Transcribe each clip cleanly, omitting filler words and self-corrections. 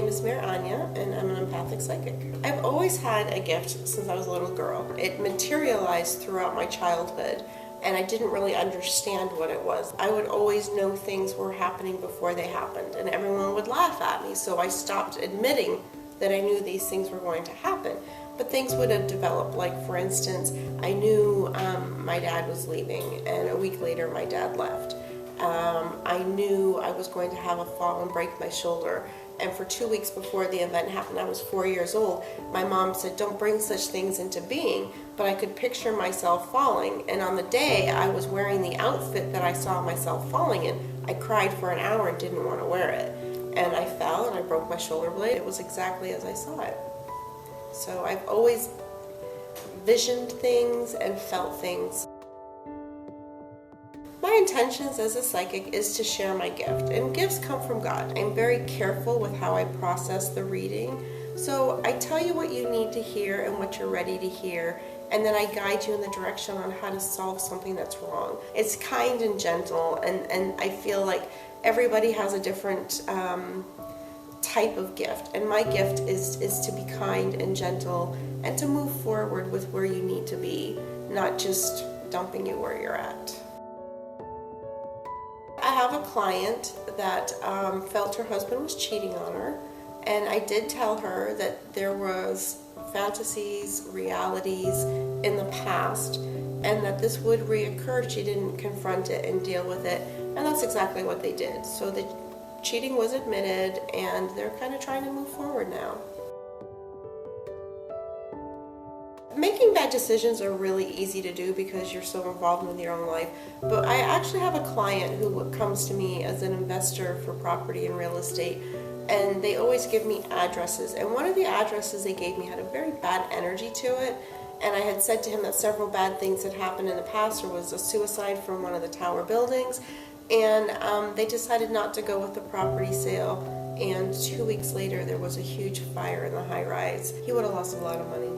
name is Mair Aine, and I'm an empathic psychic. I've always had a gift since I was a little girl. It materialized throughout my childhood, and I didn't really understand what it was. I would always know things were happening before they happened, and everyone would laugh at me, so I stopped admitting that I knew these things were going to happen. But things would have developed, like for instance, I knew my dad was leaving, and a week later my dad left. I knew I was going to have a fall and break my shoulder, and for 2 weeks before the event happened, I was 4 years old, my mom said, don't bring such things into being, but I could picture myself falling, and on the day I was wearing the outfit that I saw myself falling in, I cried for an hour and didn't want to wear it, and I fell and I broke my shoulder blade. It was exactly as I saw it. So I've always visioned things and felt things. My intentions as a psychic is to share my gift, and gifts come from God. I'm very careful with how I process the reading, so I tell you what you need to hear and what you're ready to hear, and then I guide you in the direction on how to solve something that's wrong. It's kind and gentle, and I feel like everybody has a different type of gift, and my gift is to be kind and gentle and to move forward with where you need to be, not just dumping you where you're at. I have a client that felt her husband was cheating on her, and I did tell her that there was fantasies, realities in the past, and that this would reoccur if she didn't confront it and deal with it, and that's exactly what they did. So the cheating was admitted, and they're kind of trying to move forward now. Making bad decisions are really easy to do because you're so involved with your own life, but I actually have a client who comes to me as an investor for property and real estate, and they always give me addresses, and one of the addresses they gave me had a very bad energy to it, and I had said to him that several bad things had happened in the past. There was a suicide from one of the tower buildings, and they decided not to go with the property sale, and 2 weeks later there was a huge fire in the high rise. He would have lost a lot of money.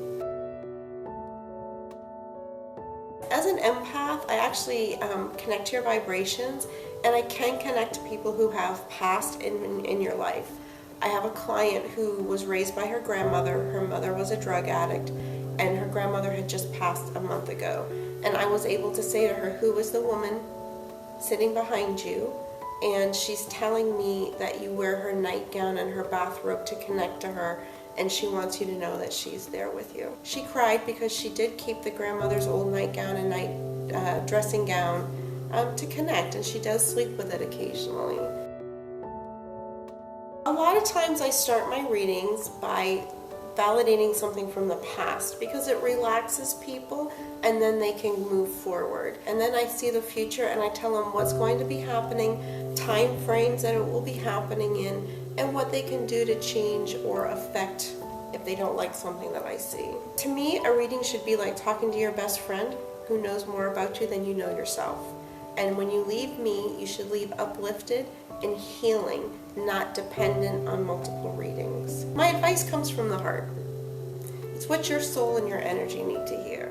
As an empath, I actually connect to your vibrations, and I can connect to people who have passed in your life. I have a client who was raised by her grandmother. Her mother was a drug addict, and her grandmother had just passed a month ago. And I was able to say to her, who is the woman sitting behind you? And she's telling me that you wear her nightgown and her bathrobe to connect to her, and she wants you to know that she's there with you. She cried because she did keep the grandmother's old nightgown and night dressing gown to connect, and she does sleep with it occasionally. A lot of times I start my readings by validating something from the past because it relaxes people, and then they can move forward. And then I see the future and I tell them what's going to be happening, time frames that it will be happening in, and what they can do to change or affect if they don't like something that I see. To me, a reading should be like talking to your best friend who knows more about you than you know yourself. And when you leave me, you should leave uplifted and healing, not dependent on multiple readings. My advice comes from the heart. It's what your soul and your energy need to hear.